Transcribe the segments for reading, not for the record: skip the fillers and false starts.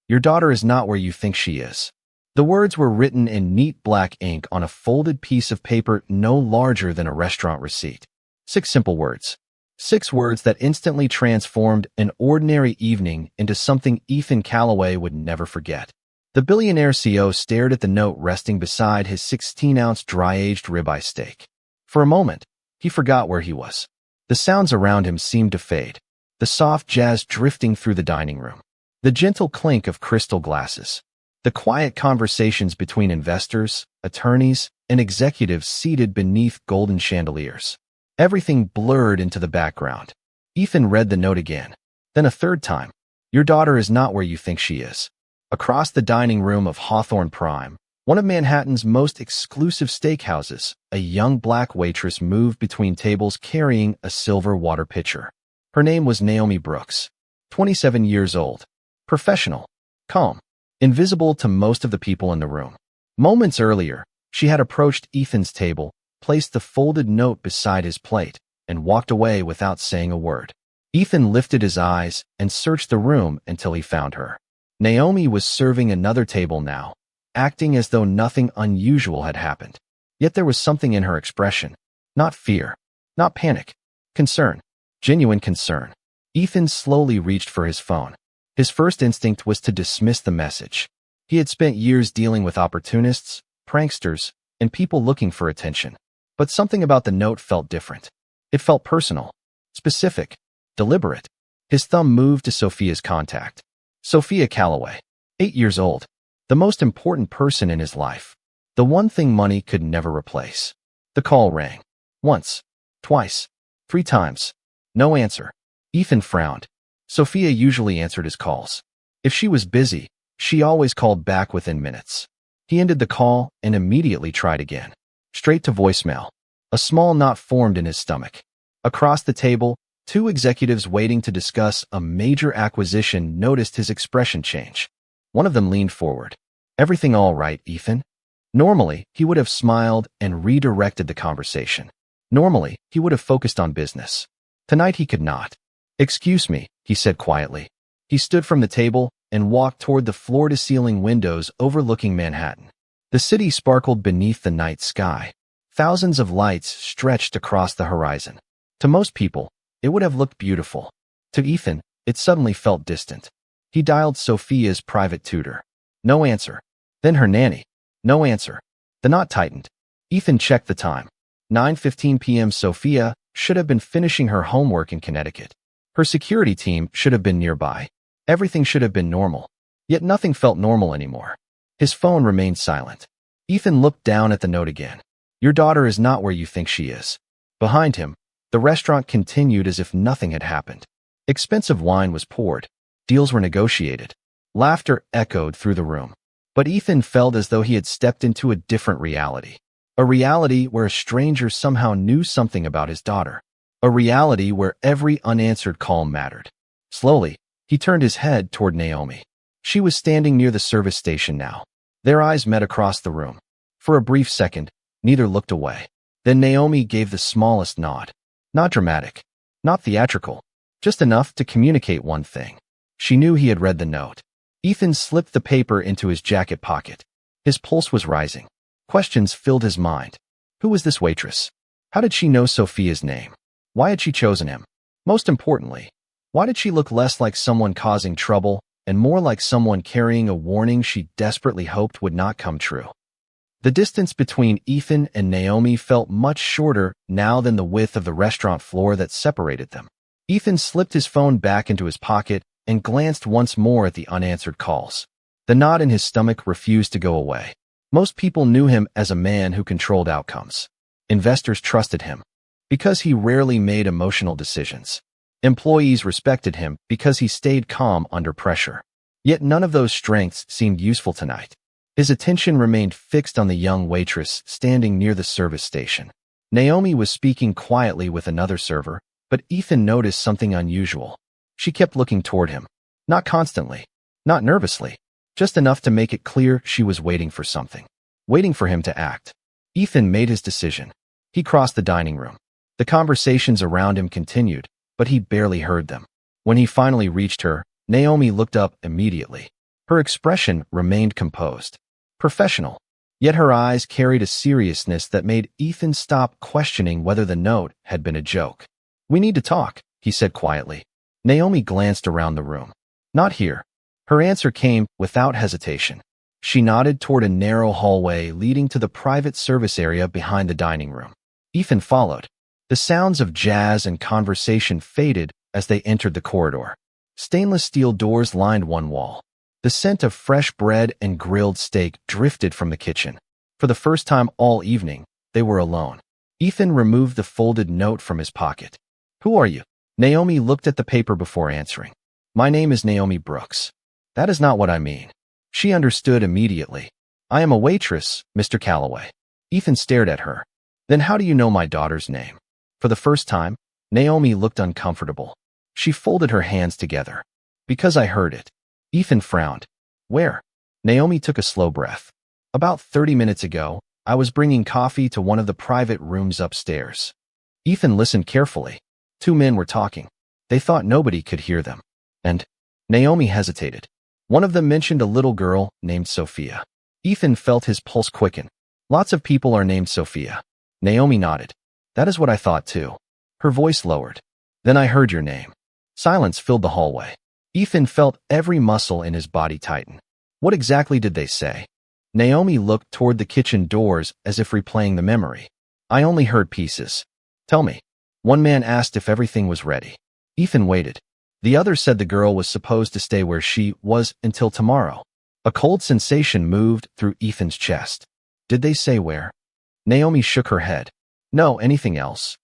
Your daughter is not where you think she is. The words were written in neat black ink on a folded piece of paper no larger than a restaurant receipt. 6 simple words. 6 words that instantly transformed an ordinary evening into something Ethan Calloway would never forget. The billionaire CEO stared at the note resting beside his 16-ounce dry-aged ribeye steak. For a moment, he forgot where he was. The sounds around him seemed to fade. The soft jazz drifting through the dining room. The gentle clink of crystal glasses. The quiet conversations between investors, attorneys, and executives seated beneath golden chandeliers. Everything blurred into the background. Ethan read the note again. Then a third time. Your daughter is not where you think she is. Across the dining room of Hawthorne Prime, one of Manhattan's most exclusive steakhouses, a young black waitress moved between tables carrying a silver water pitcher. Her name was Naomi Brooks, 27 years old, professional, calm, invisible to most of the people in the room. Moments earlier, she had approached Ethan's table, placed the folded note beside his plate, and walked away without saying a word. Ethan lifted his eyes and searched the room until he found her. Naomi was serving another table now, acting as though nothing unusual had happened. Yet there was something in her expression. Not fear, not panic, concern, genuine concern. Ethan slowly reached for his phone. His first instinct was to dismiss the message. He had spent years dealing with opportunists, pranksters, and people looking for attention. But something about the note felt different. It felt personal, specific, deliberate. His thumb moved to Sophia's contact. Sophia Calloway, 8 years old, the most important person in his life, the one thing money could never replace. The call rang. Once, twice, 3 times. No answer. Ethan frowned. Sophia usually answered his calls. If she was busy, she always called back within minutes. He ended the call and immediately tried again. Straight to voicemail. A small knot formed in his stomach. Across the table, 2 executives waiting to discuss a major acquisition noticed his expression change. One of them leaned forward. Everything all right, Ethan? Normally, he would have smiled and redirected the conversation. Normally, he would have focused on business. Tonight he could not. Excuse me, he said quietly. He stood from the table and walked toward the floor-to-ceiling windows overlooking Manhattan. The city sparkled beneath the night sky. Thousands of lights stretched across the horizon. To most people, it would have looked beautiful. To Ethan, it suddenly felt distant. He dialed Sophia's private tutor. No answer. Then her nanny. No answer. The knot tightened. Ethan checked the time. 9:15 p.m. Sophia should have been finishing her homework in Connecticut. Her security team should have been nearby. Everything should have been normal. Yet nothing felt normal anymore. His phone remained silent. Ethan looked down at the note again. Your daughter is not where you think she is. Behind him, the restaurant continued as if nothing had happened. Expensive wine was poured. Deals were negotiated. Laughter echoed through the room. But Ethan felt as though he had stepped into a different reality. A reality where a stranger somehow knew something about his daughter. A reality where every unanswered call mattered. Slowly, he turned his head toward Naomi. She was standing near the service station now. Their eyes met across the room. For a brief second, neither looked away. Then Naomi gave the smallest nod. Not dramatic, not theatrical, just enough to communicate one thing. She knew he had read the note. Ethan slipped the paper into his jacket pocket. His pulse was rising. Questions filled his mind. Who was this waitress? How did she know Sophia's name? Why had she chosen him? Most importantly, why did she look less like someone causing trouble and more like someone carrying a warning she desperately hoped would not come true? The distance between Ethan and Naomi felt much shorter now than the width of the restaurant floor that separated them. Ethan slipped his phone back into his pocket and glanced once more at the unanswered calls. The knot in his stomach refused to go away. Most people knew him as a man who controlled outcomes. Investors trusted him because he rarely made emotional decisions. Employees respected him because he stayed calm under pressure. Yet none of those strengths seemed useful tonight. His attention remained fixed on the young waitress standing near the service station. Naomi was speaking quietly with another server, but Ethan noticed something unusual. She kept looking toward him. Not constantly, not nervously, just enough to make it clear she was waiting for something. Waiting for him to act. Ethan made his decision. He crossed the dining room. The conversations around him continued, but he barely heard them. When he finally reached her, Naomi looked up immediately. Her expression remained composed, professional, yet her eyes carried a seriousness that made Ethan stop questioning whether the note had been a joke. "We need to talk," he said quietly. Naomi glanced around the room. "Not here." Her answer came without hesitation. She nodded toward a narrow hallway leading to the private service area behind the dining room. Ethan followed. The sounds of jazz and conversation faded as they entered the corridor. Stainless steel doors lined one wall. The scent of fresh bread and grilled steak drifted from the kitchen. For the first time all evening, they were alone. Ethan removed the folded note from his pocket. "Who are you?" Naomi looked at the paper before answering. "My name is Naomi Brooks." "That is not what I mean." She understood immediately. "I am a waitress, Mr. Calloway." Ethan stared at her. "Then how do you know my daughter's name?" For the first time, Naomi looked uncomfortable. She folded her hands together. "Because I heard it." Ethan frowned. "Where?" Naomi took a slow breath. "About 30 minutes ago, I was bringing coffee to one of the private rooms upstairs." Ethan listened carefully. Two men were talking. They thought nobody could hear them. And Naomi hesitated. One of them mentioned a little girl named Sophia. Ethan felt his pulse quicken. "Lots of people are named Sophia." Naomi nodded. "That is what I thought too." Her voice lowered. "Then I heard your name." Silence filled the hallway. Ethan felt every muscle in his body tighten. What exactly did they say? Naomi looked toward the kitchen doors as if replaying the memory. "I only heard pieces." "Tell me." One man asked if everything was ready. Ethan waited. The other said the girl was supposed to stay where she was until tomorrow. A cold sensation moved through Ethan's chest. "Did they say where?" Naomi shook her head. "No, anything else?"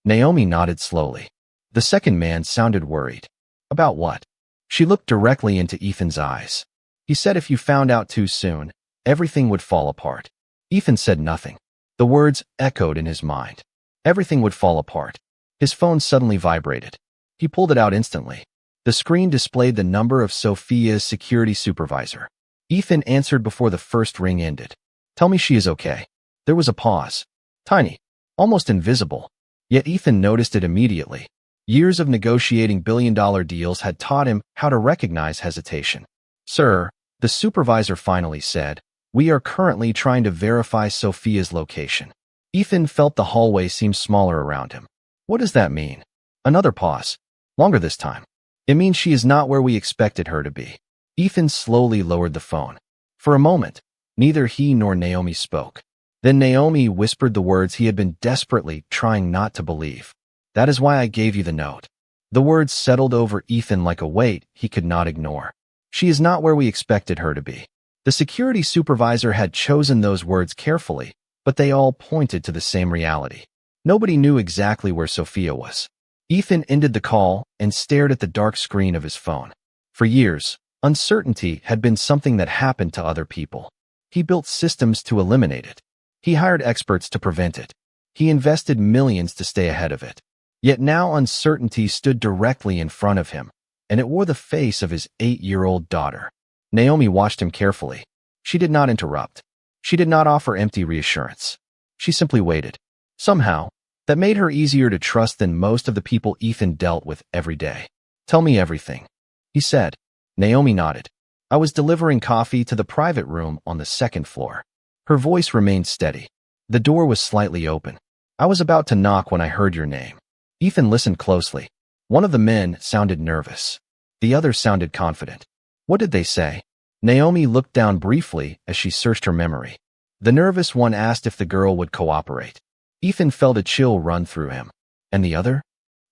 Naomi nodded slowly. The second man sounded worried. "About what?" She looked directly into Ethan's eyes. "He said if you found out too soon, everything would fall apart." Ethan said nothing. The words echoed in his mind. Everything would fall apart. His phone suddenly vibrated. He pulled it out instantly. The screen displayed the number of Sophia's security supervisor. Ethan answered before the first ring ended. "Tell me she is okay." There was a pause. Tiny. Almost invisible. Yet Ethan noticed it immediately. Years of negotiating billion-dollar deals had taught him how to recognize hesitation. "Sir," the supervisor finally said, "we are currently trying to verify Sophia's location." Ethan felt the hallway seem smaller around him. "What does that mean?" Another pause. Longer this time. "It means she is not where we expected her to be." Ethan slowly lowered the phone. For a moment, neither he nor Naomi spoke. Then Naomi whispered the words he had been desperately trying not to believe. "That is why I gave you the note." The words settled over Ethan like a weight he could not ignore. She is not where we expected her to be. The security supervisor had chosen those words carefully, but they all pointed to the same reality. Nobody knew exactly where Sophia was. Ethan ended the call and stared at the dark screen of his phone. For years, uncertainty had been something that happened to other people. He built systems to eliminate it. He hired experts to prevent it. He invested millions to stay ahead of it. Yet now uncertainty stood directly in front of him, and it wore the face of his 8-year-old daughter. Naomi watched him carefully. She did not interrupt. She did not offer empty reassurance. She simply waited. Somehow, that made her easier to trust than most of the people Ethan dealt with every day. "Tell me everything," he said. Naomi nodded. "I was delivering coffee to the private room on the second floor." Her voice remained steady. The door was slightly open. "I was about to knock when I heard your name." Ethan listened closely. One of the men sounded nervous. The other sounded confident. What did they say? Naomi looked down briefly as she searched her memory. The nervous one asked if the girl would cooperate. Ethan felt a chill run through him. And the other?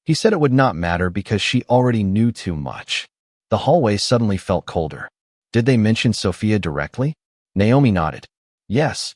He said it would not matter because she already knew too much. The hallway suddenly felt colder. Did they mention Sophia directly? Naomi nodded. Yes.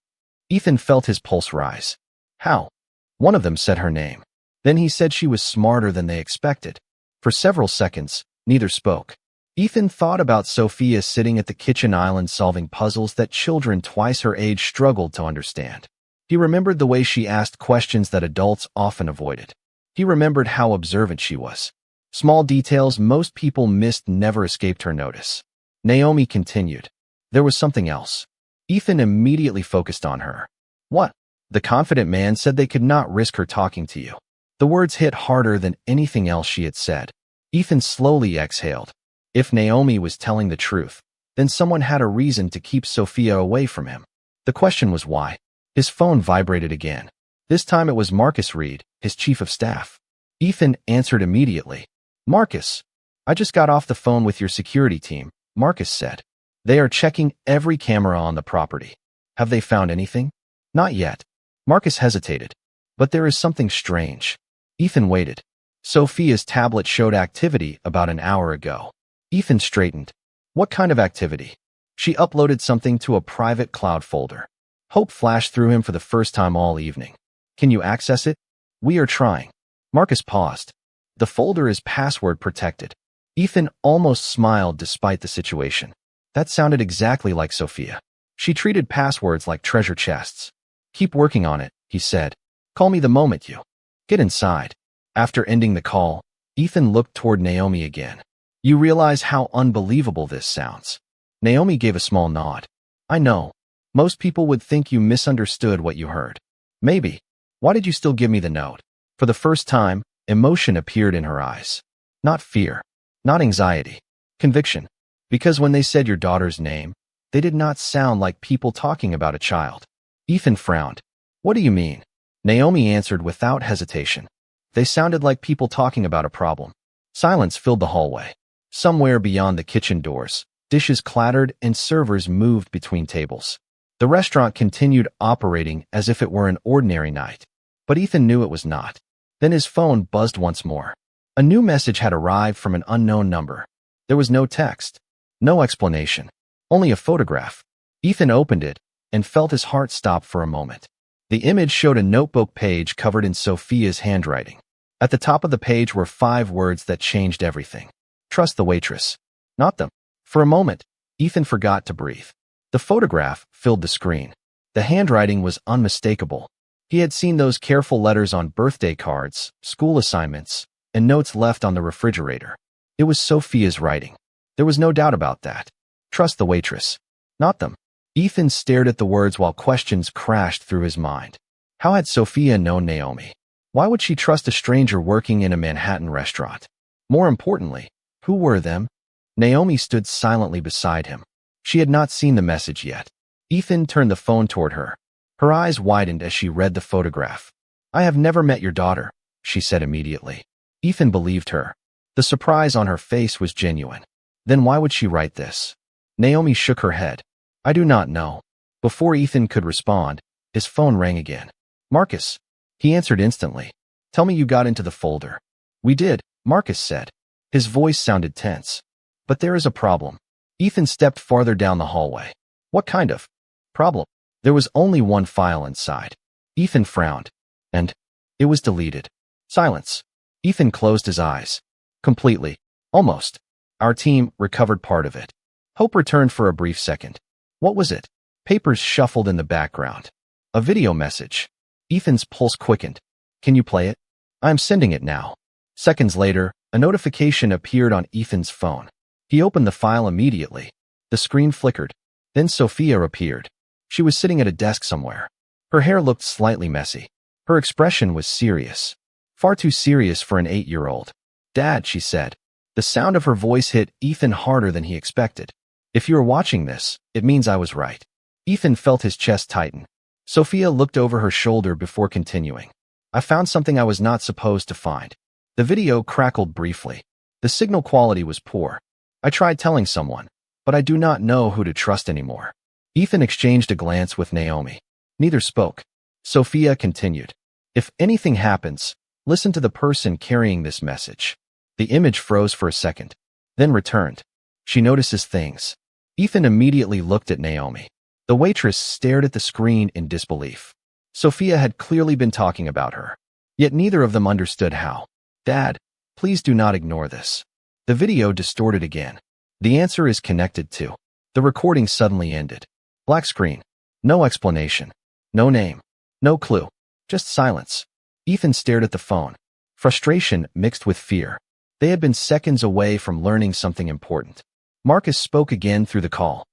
Ethan felt his pulse rise. How? One of them said her name. Then he said she was smarter than they expected. For several seconds, neither spoke. Ethan thought about Sophia sitting at the kitchen island solving puzzles that children twice her age struggled to understand. He remembered the way she asked questions that adults often avoided. He remembered how observant she was. Small details most people missed never escaped her notice. Naomi continued. There was something else. Ethan immediately focused on her. What? The confident man said they could not risk her talking to you. The words hit harder than anything else she had said. Ethan slowly exhaled. If Naomi was telling the truth, then someone had a reason to keep Sophia away from him. The question was why. His phone vibrated again. This time it was Marcus Reed, his chief of staff. Ethan answered immediately. "Marcus, I just got off the phone with your security team," Marcus said. "They are checking every camera on the property. Have they found anything?" "Not yet." Marcus hesitated. "But there is something strange." Ethan waited. Sophia's tablet showed activity about an hour ago. Ethan straightened. "What kind of activity?" "She uploaded something to a private cloud folder." Hope flashed through him for the first time all evening. "Can you access it?" "We are trying." Marcus paused. "The folder is password protected." Ethan almost smiled despite the situation. That sounded exactly like Sophia. She treated passwords like treasure chests. "Keep working on it," he said. "Call me the moment you get inside." After ending the call, Ethan looked toward Naomi again. "You realize how unbelievable this sounds?" Naomi gave a small nod. "I know. Most people would think you misunderstood what you heard." "Maybe. Why did you still give me the note?" For the first time, emotion appeared in her eyes. Not fear. Not anxiety. Conviction. Because when they said your daughter's name, they did not sound like people talking about a child. Ethan frowned. "What do you mean?" Naomi answered without hesitation. "They sounded like people talking about a problem." Silence filled the hallway. Somewhere beyond the kitchen doors, dishes clattered and servers moved between tables. The restaurant continued operating as if it were an ordinary night. But Ethan knew it was not. Then his phone buzzed once more. A new message had arrived from an unknown number. There was no text, no explanation, only a photograph. Ethan opened it and felt his heart stop for a moment. The image showed a notebook page covered in Sophia's handwriting. At the top of the page were 5 words that changed everything. "Trust the waitress, not them." For a moment, Ethan forgot to breathe. The photograph filled the screen. The handwriting was unmistakable. He had seen those careful letters on birthday cards, school assignments, and notes left on the refrigerator. It was Sophia's writing. There was no doubt about that. Trust the waitress, not them. Ethan stared at the words while questions crashed through his mind. How had Sophia known Naomi? Why would she trust a stranger working in a Manhattan restaurant? More importantly, who were them? Naomi stood silently beside him. She had not seen the message yet. Ethan turned the phone toward her. Her eyes widened as she read the photograph. "I have never met your daughter," she said immediately. Ethan believed her. The surprise on her face was genuine. Then why would she write this? Naomi shook her head. "I do not know." Before Ethan could respond, his phone rang again. "Marcus." He answered instantly. "Tell me you got into the folder." "We did," Marcus said. His voice sounded tense. "But there is a problem." Ethan stepped farther down the hallway. "What kind of problem?" There was only one file inside. Ethan frowned. And it was deleted. Silence. Ethan closed his eyes. Completely. Almost. Our team recovered part of it. Hope returned for a brief second. What was it? Papers shuffled in the background. A video message. Ethan's pulse quickened. "Can you play it?" "I am sending it now." Seconds later, a notification appeared on Ethan's phone. He opened the file immediately. The screen flickered. Then Sophia appeared. She was sitting at a desk somewhere. Her hair looked slightly messy. Her expression was serious. Far too serious for an 8-year-old. "Dad," she said. The sound of her voice hit Ethan harder than he expected. "If you are watching this, it means I was right." Ethan felt his chest tighten. Sophia looked over her shoulder before continuing. "I found something I was not supposed to find." The video crackled briefly. The signal quality was poor. "I tried telling someone, but I do not know who to trust anymore." Ethan exchanged a glance with Naomi. Neither spoke. Sophia continued. "If anything happens, listen to the person carrying this message." The image froze for a second, then returned. "She notices things." Ethan immediately looked at Naomi. The waitress stared at the screen in disbelief. Sophia had clearly been talking about her. Yet neither of them understood how. "Dad, please do not ignore this." The video distorted again. "The answer is connected to." The recording suddenly ended. Black screen. No explanation. No name. No clue. Just silence. Ethan stared at the phone. Frustration mixed with fear. They had been seconds away from learning something important. Marcus spoke again through the call.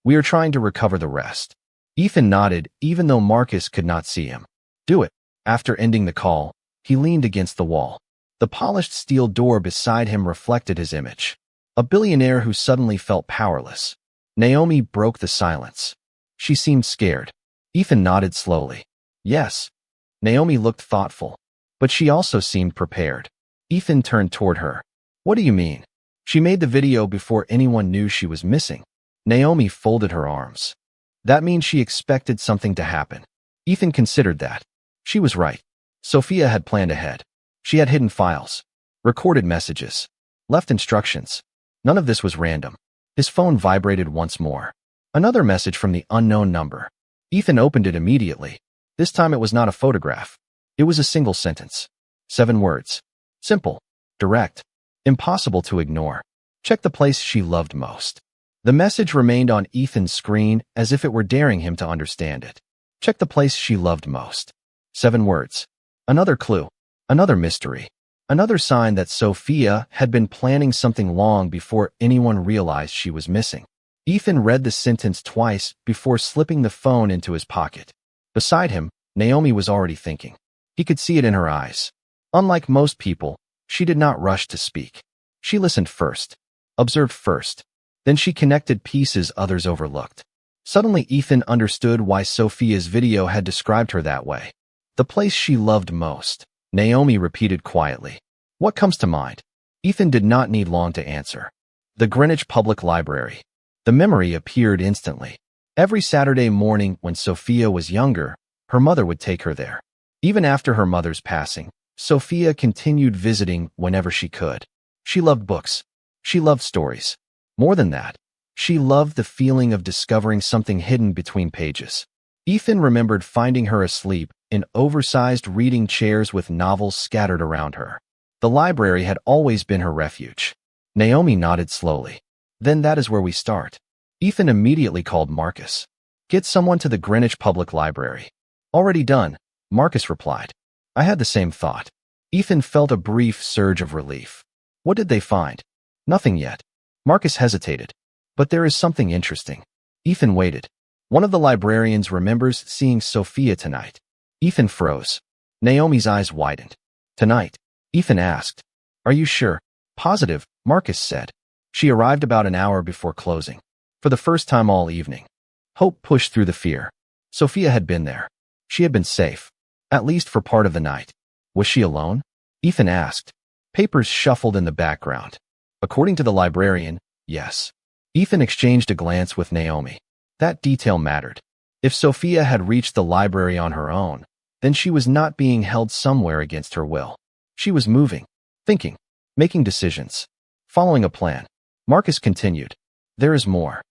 "We are trying to recover the rest." Ethan nodded, even though Marcus could not see him. "Do it." After ending the call, he leaned against the wall. The polished steel door beside him reflected his image. A billionaire who suddenly felt powerless. Naomi broke the silence. She seemed scared. Ethan nodded slowly. Yes. Naomi looked thoughtful, but she also seemed prepared. Ethan turned toward her. What do you mean? She made the video before anyone knew she was missing. Naomi folded her arms. That means she expected something to happen. Ethan considered that. She was right. Sophia had planned ahead. She had hidden files, recorded messages, left instructions. None of this was random. His phone vibrated once more. Another message from the unknown number. Ethan opened it immediately. This time it was not a photograph. It was a single sentence. 7 words. Simple, direct, impossible to ignore. Check the place she loved most. The message remained on Ethan's screen as if it were daring him to understand it. Check the place she loved most. 7 words. Another clue. Another mystery. Another sign that Sophia had been planning something long before anyone realized she was missing. Ethan read the sentence twice before slipping the phone into his pocket. Beside him, Naomi was already thinking. He could see it in her eyes. Unlike most people, she did not rush to speak. She listened first, observed first. Then she connected pieces others overlooked. Suddenly Ethan understood why Sophia's video had described her that way. The place she loved most. Naomi repeated quietly. What comes to mind? Ethan did not need long to answer. The Greenwich Public Library. The memory appeared instantly. Every Saturday morning when Sophia was younger, her mother would take her there. Even after her mother's passing, Sophia continued visiting whenever she could. She loved books. She loved stories. More than that, she loved the feeling of discovering something hidden between pages. Ethan remembered finding her asleep in oversized reading chairs with novels scattered around her. The library had always been her refuge. Naomi nodded slowly. Then that is where we start. Ethan immediately called Marcus. Get someone to the Greenwich Public Library. Already done, Marcus replied. I had the same thought. Ethan felt a brief surge of relief. What did they find? Nothing yet. Marcus hesitated. But there is something interesting. Ethan waited. One of the librarians remembers seeing Sophia tonight. Ethan froze. Naomi's eyes widened. Tonight? Ethan asked. Are you sure? Positive, Marcus said. She arrived about an hour before closing. For the first time all evening. Hope pushed through the fear. Sophia had been there. She had been safe. At least for part of the night. Was she alone? Ethan asked. Papers shuffled in the background. According to the librarian, yes. Ethan exchanged a glance with Naomi. That detail mattered. If Sophia had reached the library on her own, then she was not being held somewhere against her will. She was moving, thinking, making decisions, following a plan. Marcus continued. There is more.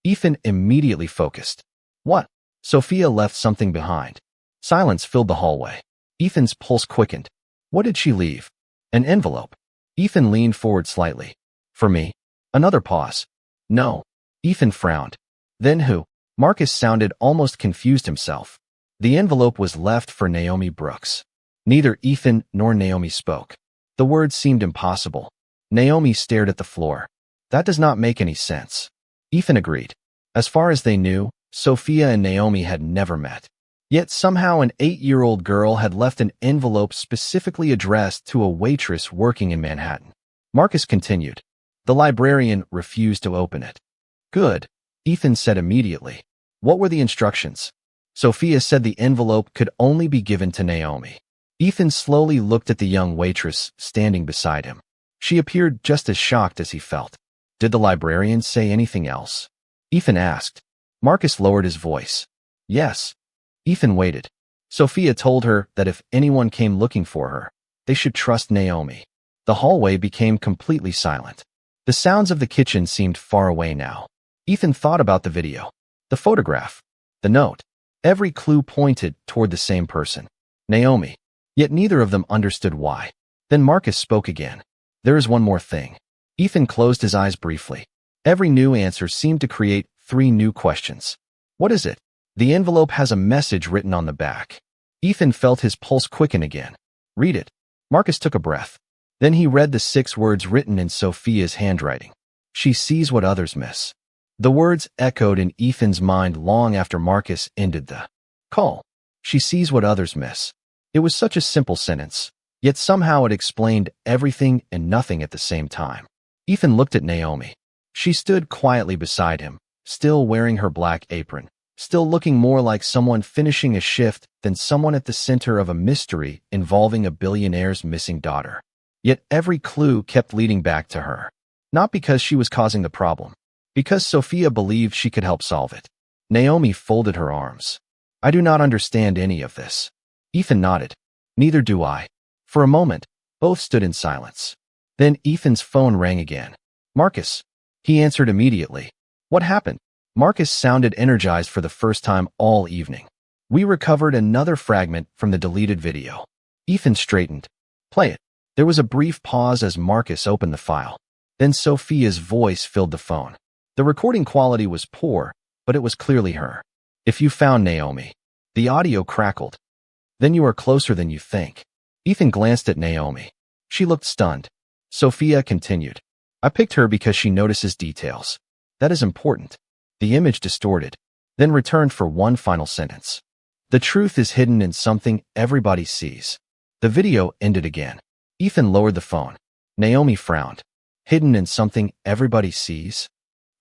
Ethan immediately focused. What? Sophia left something behind. Silence filled the hallway. Ethan's pulse quickened. What did she leave? An envelope. Ethan leaned forward slightly. For me? Another pause. No. Ethan frowned. Then who? Marcus sounded almost confused himself. The envelope was left for Naomi Brooks. Neither Ethan nor Naomi spoke. The words seemed impossible. Naomi stared at the floor. That does not make any sense. Ethan agreed. As far as they knew, Sophia and Naomi had never met. Yet somehow an 8-year-old girl had left an envelope specifically addressed to a waitress working in Manhattan. Marcus continued. The librarian refused to open it. Good, Ethan said immediately. What were the instructions? Sophia said the envelope could only be given to Naomi. Ethan slowly looked at the young waitress standing beside him. She appeared just as shocked as he felt. Did the librarian say anything else? Ethan asked. Marcus lowered his voice. Yes. Ethan waited. Sophia told her that if anyone came looking for her, they should trust Naomi. The hallway became completely silent. The sounds of the kitchen seemed far away now. Ethan thought about the video, the photograph, the note. Every clue pointed toward the same person, Naomi. Yet neither of them understood why. Then Marcus spoke again. There is one more thing. Ethan closed his eyes briefly. Every new answer seemed to create 3 new questions. What is it? The envelope has a message written on the back. Ethan felt his pulse quicken again. Read it. Marcus took a breath. Then he read the 6 words written in Sophia's handwriting. She sees what others miss. The words echoed in Ethan's mind long after Marcus ended the call. She sees what others miss. It was such a simple sentence, yet somehow it explained everything and nothing at the same time. Ethan looked at Naomi. She stood quietly beside him, still wearing her black apron, still looking more like someone finishing a shift than someone at the center of a mystery involving a billionaire's missing daughter. Yet every clue kept leading back to her. Not because she was causing the problem, because Sophia believed she could help solve it. Naomi folded her arms. I do not understand any of this. Ethan nodded. Neither do I. For a moment, both stood in silence. Then Ethan's phone rang again. Marcus. He answered immediately. What happened? Marcus sounded energized for the first time all evening. We recovered another fragment from the deleted video. Ethan straightened. Play it. There was a brief pause as Marcus opened the file. Then Sophia's voice filled the phone. The recording quality was poor, but it was clearly her. If you found Naomi. The audio crackled. Then you are closer than you think. Ethan glanced at Naomi. She looked stunned. Sophia continued. I picked her because she notices details. That is important. The image distorted, then returned for one final sentence. The truth is hidden in something everybody sees. The video ended again. Ethan lowered the phone. Naomi frowned. Hidden in something everybody sees?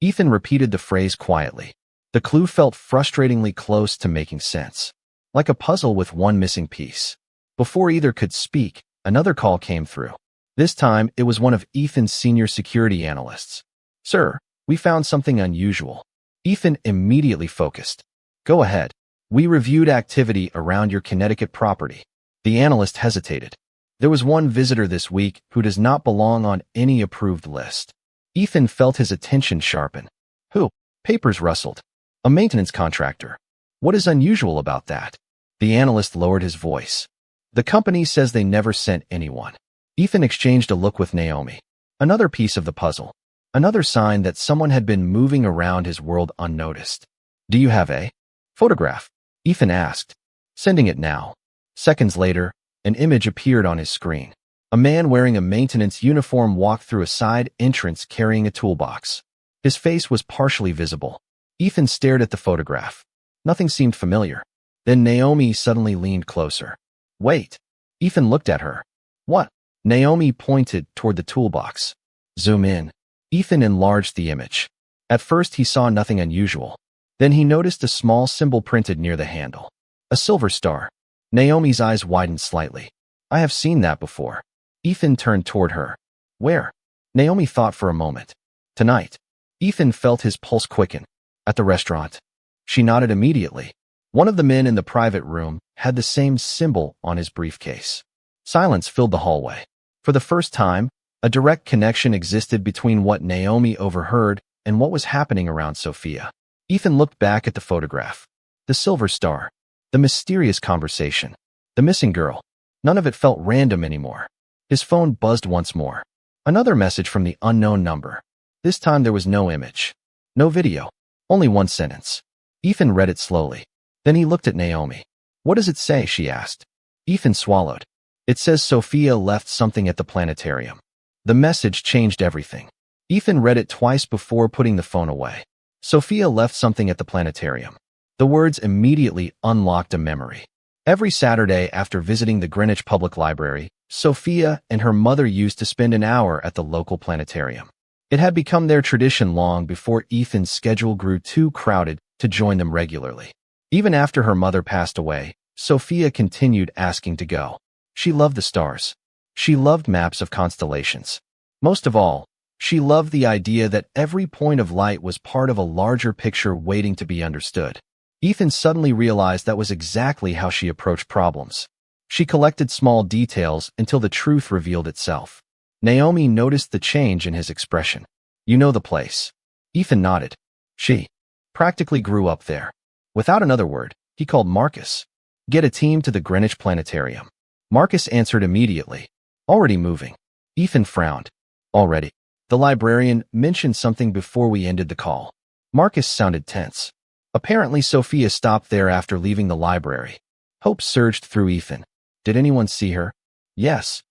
Ethan repeated the phrase quietly. The clue felt frustratingly close to making sense. Like a puzzle with one missing piece. Before either could speak, another call came through. This time, it was one of Ethan's senior security analysts. Sir, we found something unusual. Ethan immediately focused. Go ahead. We reviewed activity around your Connecticut property. The analyst hesitated. There was one visitor this week who does not belong on any approved list. Ethan felt his attention sharpen. Who? Papers rustled. A maintenance contractor. What is unusual about that? The analyst lowered his voice. The company says they never sent anyone. Ethan exchanged a look with Naomi. Another piece of the puzzle. Another sign that someone had been moving around his world unnoticed. Do you have a photograph? Ethan asked. Sending it now. Seconds later, an image appeared on his screen. A man wearing a maintenance uniform walked through a side entrance carrying a toolbox. His face was partially visible. Ethan stared at the photograph. Nothing seemed familiar. Then Naomi suddenly leaned closer. Wait. Ethan looked at her. What? Naomi pointed toward the toolbox. Zoom in. Ethan enlarged the image. At first he saw nothing unusual. Then he noticed a small symbol printed near the handle. A silver star. Naomi's eyes widened slightly. I have seen that before. Ethan turned toward her. Where? Naomi thought for a moment. Tonight. Ethan felt his pulse quicken. At the restaurant. She nodded immediately. One of the men in the private room had the same symbol on his briefcase. Silence filled the hallway. For the first time, a direct connection existed between what Naomi overheard and what was happening around Sophia. Ethan looked back at the photograph. The silver star. The mysterious conversation. The missing girl. None of it felt random anymore. His phone buzzed once more. Another message from the unknown number. This time there was no image. No video. Only one sentence. Ethan read it slowly. Then he looked at Naomi. What does it say? She asked. Ethan swallowed. It says Sophia left something at the planetarium. The message changed everything. Ethan read it twice before putting the phone away. Sophia left something at the planetarium. The words immediately unlocked a memory. Every Saturday after visiting the Greenwich Public Library, Sophia and her mother used to spend an hour at the local planetarium. It had become their tradition long before Ethan's schedule grew too crowded to join them regularly. Even after her mother passed away, Sophia continued asking to go. She loved the stars. She loved maps of constellations. Most of all, she loved the idea that every point of light was part of a larger picture waiting to be understood. Ethan suddenly realized that was exactly how she approached problems. She collected small details until the truth revealed itself. Naomi noticed the change in his expression. You know the place. Ethan nodded. She practically grew up there. Without another word, he called Marcus. Get a team to the Greenwich Planetarium. Marcus answered immediately. Already moving. Ethan frowned. Already. The librarian mentioned something before we ended the call. Marcus sounded tense. Apparently Sophia stopped there after leaving the library. Hope surged through Ethan. Did anyone see her? Yes.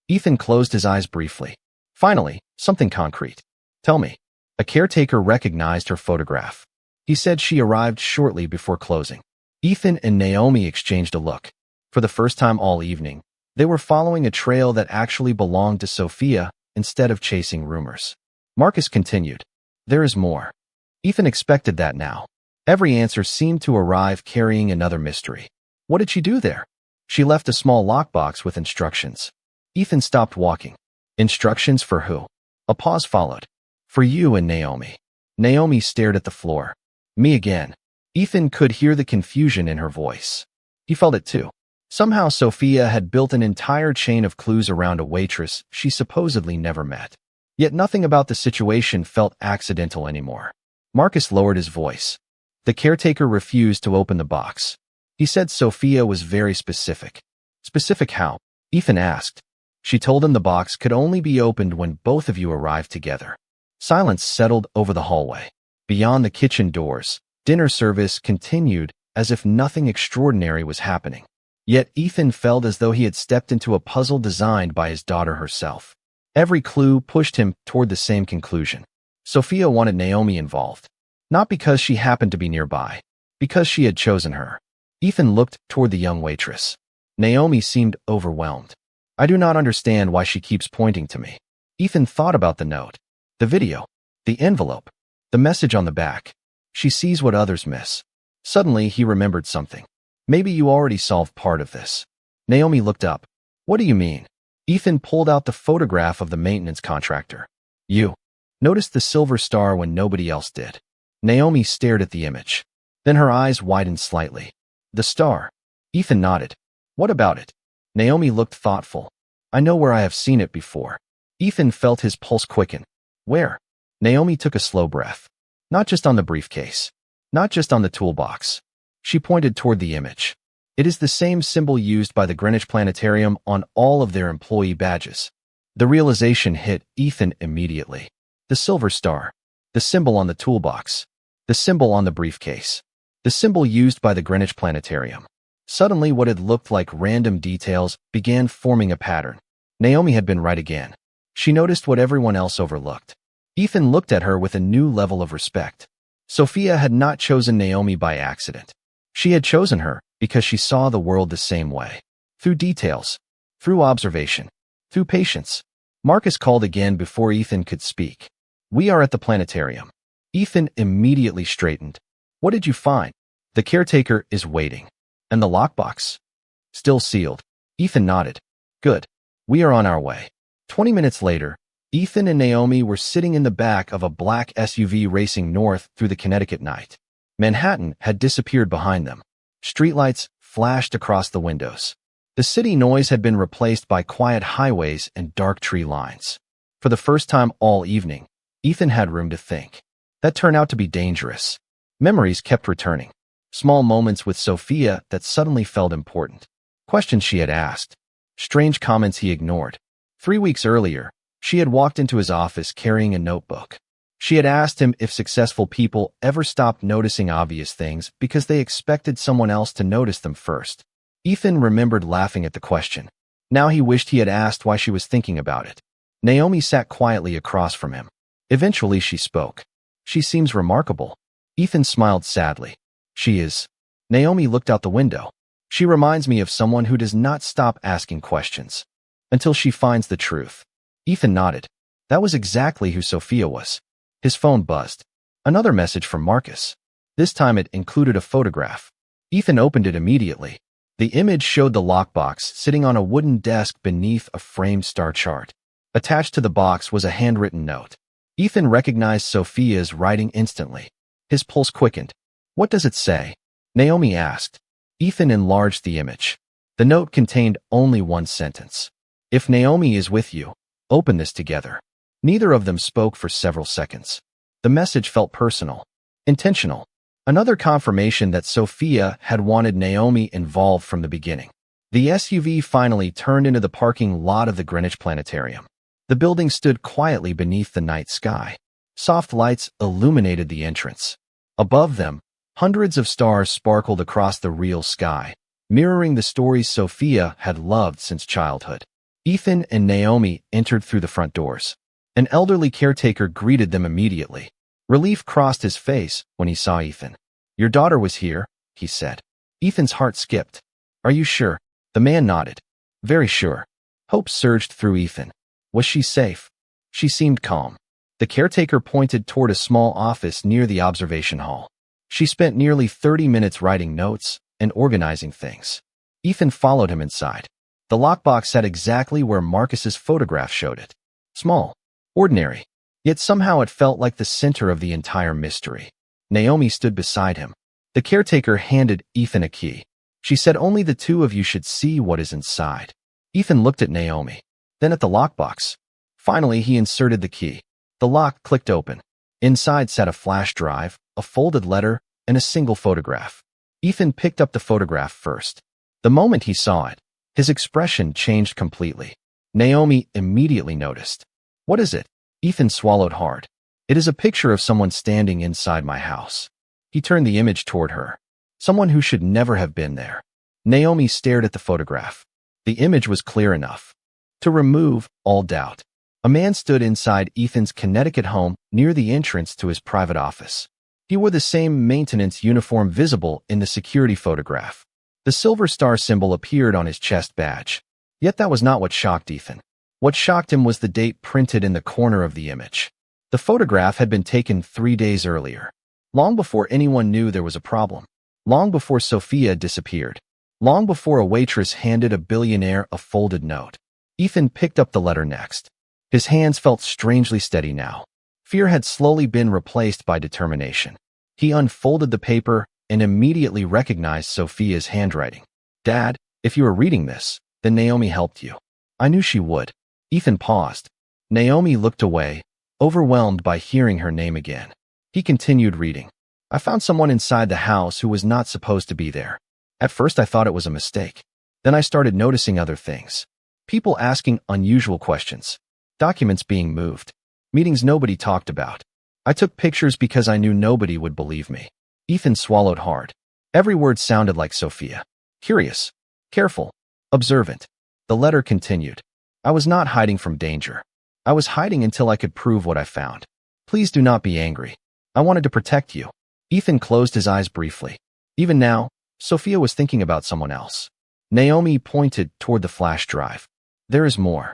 Ethan closed his eyes briefly. Finally, something concrete. Tell me. A caretaker recognized her photograph. He said she arrived shortly before closing. Ethan and Naomi exchanged a look. For the first time all evening, they were following a trail that actually belonged to Sophia instead of chasing rumors. Marcus continued. There is more. Ethan expected that now. Every answer seemed to arrive carrying another mystery. What did she do there? She left a small lockbox with instructions. Ethan stopped walking. Instructions for who? A pause followed. For you and Naomi. Naomi stared at the floor. Me again. Ethan could hear the confusion in her voice. He felt it too. Somehow Sophia had built an entire chain of clues around a waitress she supposedly never met. Yet nothing about the situation felt accidental anymore. Marcus lowered his voice. The caretaker refused to open the box. He said Sophia was very specific. Specific how? Ethan asked. She told him the box could only be opened when both of you arrived together. Silence settled over the hallway. Beyond the kitchen doors, dinner service continued as if nothing extraordinary was happening. Yet Ethan felt as though he had stepped into a puzzle designed by his daughter herself. Every clue pushed him toward the same conclusion. Sophia wanted Naomi involved. Not because she happened to be nearby, because she had chosen her. Ethan looked toward the young waitress. Naomi seemed overwhelmed. I do not understand why she keeps pointing to me. Ethan thought about the note, the video, the envelope, the message on the back. She sees what others miss. Suddenly, he remembered something. Maybe you already solved part of this. Naomi looked up. What do you mean? Ethan pulled out the photograph of the maintenance contractor. You noticed the silver star when nobody else did. Naomi stared at the image. Then her eyes widened slightly. The star. Ethan nodded. What about it? Naomi looked thoughtful. I know where I have seen it before. Ethan felt his pulse quicken. Where? Naomi took a slow breath. Not just on the briefcase. Not just on the toolbox. She pointed toward the image. It is the same symbol used by the Greenwich Planetarium on all of their employee badges. The realization hit Ethan immediately. The silver star. The symbol on the toolbox. The symbol on the briefcase. The symbol used by the Greenwich Planetarium. Suddenly, what had looked like random details began forming a pattern. Naomi had been right again. She noticed what everyone else overlooked. Ethan looked at her with a new level of respect. Sophia had not chosen Naomi by accident. She had chosen her because she saw the world the same way. Through details. Through observation. Through patience. Marcus called again before Ethan could speak. We are at the planetarium. Ethan immediately straightened. What did you find? The caretaker is waiting. And the lockbox? Still sealed. Ethan nodded. Good. We are on our way. 20 minutes later, Ethan and Naomi were sitting in the back of a black SUV racing north through the Connecticut night. Manhattan had disappeared behind them. Streetlights flashed across the windows. The city noise had been replaced by quiet highways and dark tree lines. For the first time all evening, Ethan had room to think. That turned out to be dangerous. Memories kept returning. Small moments with Sophia that suddenly felt important. Questions she had asked. Strange comments he ignored. 3 weeks earlier, she had walked into his office carrying a notebook. She had asked him if successful people ever stopped noticing obvious things because they expected someone else to notice them first. Ethan remembered laughing at the question. Now he wished he had asked why she was thinking about it. Naomi sat quietly across from him. Eventually she spoke. She seems remarkable. Ethan smiled sadly. She is. Naomi looked out the window. She reminds me of someone who does not stop asking questions until she finds the truth. Ethan nodded. That was exactly who Sophia was. His phone buzzed. Another message from Marcus. This time it included a photograph. Ethan opened it immediately. The image showed the lockbox sitting on a wooden desk beneath a framed star chart. Attached to the box was a handwritten note. Ethan recognized Sophia's writing instantly. His pulse quickened. What does it say? Naomi asked. Ethan enlarged the image. The note contained only one sentence. If Naomi is with you, open this together. Neither of them spoke for several seconds. The message felt personal, intentional. Another confirmation that Sophia had wanted Naomi involved from the beginning. The SUV finally turned into the parking lot of the Greenwich Planetarium. The building stood quietly beneath the night sky. Soft lights illuminated the entrance. Above them, hundreds of stars sparkled across the real sky, mirroring the stories Sophia had loved since childhood. Ethan and Naomi entered through the front doors. An elderly caretaker greeted them immediately. Relief crossed his face when he saw Ethan. Your daughter was here, he said. Ethan's heart skipped. Are you sure? The man nodded. Very sure. Hope surged through Ethan. Was she safe? She seemed calm. The caretaker pointed toward a small office near the observation hall. She spent nearly 30 minutes writing notes and organizing things. Ethan followed him inside. The lockbox sat exactly where Marcus's photograph showed it. Small, ordinary, yet somehow it felt like the center of the entire mystery. Naomi stood beside him. The caretaker handed Ethan a key. She said only the two of you should see what is inside. Ethan looked at Naomi, then at the lockbox. Finally, he inserted the key. The lock clicked open. Inside sat a flash drive, a folded letter, and a single photograph. Ethan picked up the photograph first. The moment he saw it, his expression changed completely. Naomi immediately noticed. What is it? Ethan swallowed hard. It is a picture of someone standing inside my house. He turned the image toward her. Someone who should never have been there. Naomi stared at the photograph. The image was clear enough to remove all doubt. A man stood inside Ethan's Connecticut home near the entrance to his private office. He wore the same maintenance uniform visible in the security photograph. The silver star symbol appeared on his chest badge. Yet that was not what shocked Ethan. What shocked him was the date printed in the corner of the image. The photograph had been taken 3 days earlier, long before anyone knew there was a problem, long before Sophia disappeared, long before a waitress handed a billionaire a folded note. Ethan picked up the letter next. His hands felt strangely steady now. Fear had slowly been replaced by determination. He unfolded the paper and immediately recognized Sophia's handwriting. Dad, if you are reading this, then Naomi helped you. I knew she would. Ethan paused. Naomi looked away, overwhelmed by hearing her name again. He continued reading. I found someone inside the house who was not supposed to be there. At first I thought it was a mistake. Then I started noticing other things. People asking unusual questions. Documents being moved. Meetings nobody talked about. I took pictures because I knew nobody would believe me. Ethan swallowed hard. Every word sounded like Sophia. Curious. Careful. Observant. The letter continued. I was not hiding from danger. I was hiding until I could prove what I found. Please do not be angry. I wanted to protect you. Ethan closed his eyes briefly. Even now, Sophia was thinking about someone else. Naomi pointed toward the flash drive. There is more.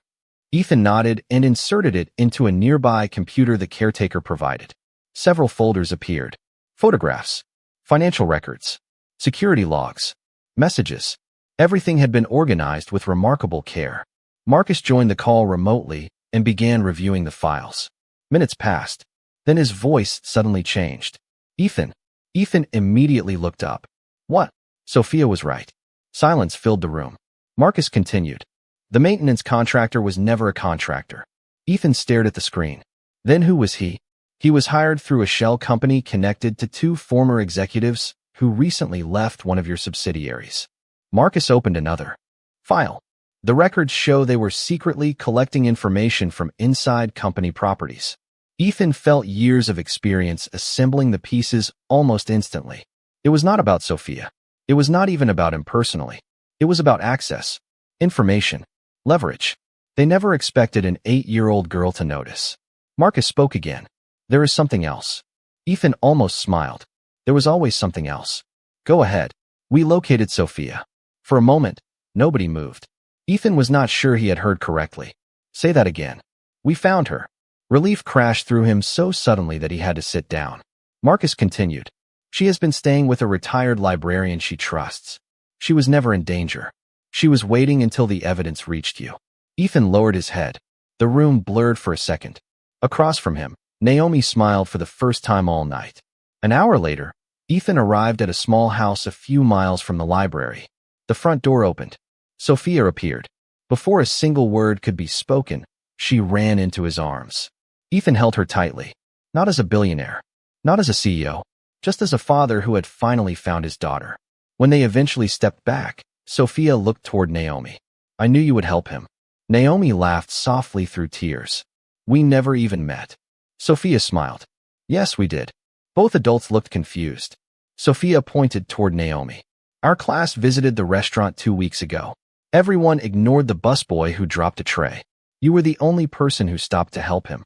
Ethan nodded and inserted it into a nearby computer the caretaker provided. Several folders appeared. Photographs, financial records, security logs, messages. Everything had been organized with remarkable care. Marcus joined the call remotely and began reviewing the files. Minutes passed. Then his voice suddenly changed. Ethan. Ethan immediately looked up. What? Sophia was right. Silence filled the room. Marcus continued. The maintenance contractor was never a contractor. Ethan stared at the screen. Then who was he? He was hired through a shell company connected to 2 former executives who recently left one of your subsidiaries. Marcus opened another file. The records show they were secretly collecting information from inside company properties. Ethan felt years of experience assembling the pieces almost instantly. It was not about Sophia. It was not even about him personally. It was about access, information, leverage. They never expected an 8-year-old girl to notice. Marcus spoke again. There is something else. Ethan almost smiled. There was always something else. Go ahead. We located Sophia. For a moment, nobody moved. Ethan was not sure he had heard correctly. Say that again. We found her. Relief crashed through him so suddenly that he had to sit down. Marcus continued. She has been staying with a retired librarian she trusts. She was never in danger. She was waiting until the evidence reached you. Ethan lowered his head. The room blurred for a second. Across from him, Naomi smiled for the first time all night. An hour later, Ethan arrived at a small house a few miles from the library. The front door opened. Sophia appeared. Before a single word could be spoken, she ran into his arms. Ethan held her tightly. Not as a billionaire. Not as a CEO. Just as a father who had finally found his daughter. When they eventually stepped back, Sophia looked toward Naomi. I knew you would help him. Naomi laughed softly through tears. We never even met. Sophia smiled. Yes, we did. Both adults looked confused. Sophia pointed toward Naomi. Our class visited the restaurant 2 weeks ago. Everyone ignored the busboy who dropped a tray. You were the only person who stopped to help him.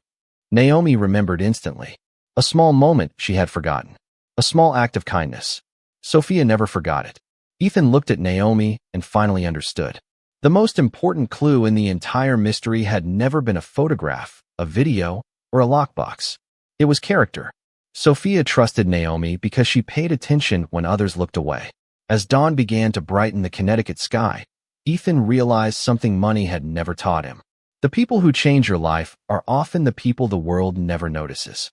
Naomi remembered instantly. A small moment she had forgotten. A small act of kindness. Sophia never forgot it. Ethan looked at Naomi and finally understood. The most important clue in the entire mystery had never been a photograph, a video, or a lockbox. It was character. Sophia trusted Naomi because she paid attention when others looked away. As dawn began to brighten the Connecticut sky, Ethan realized something money had never taught him. The people who change your life are often the people the world never notices.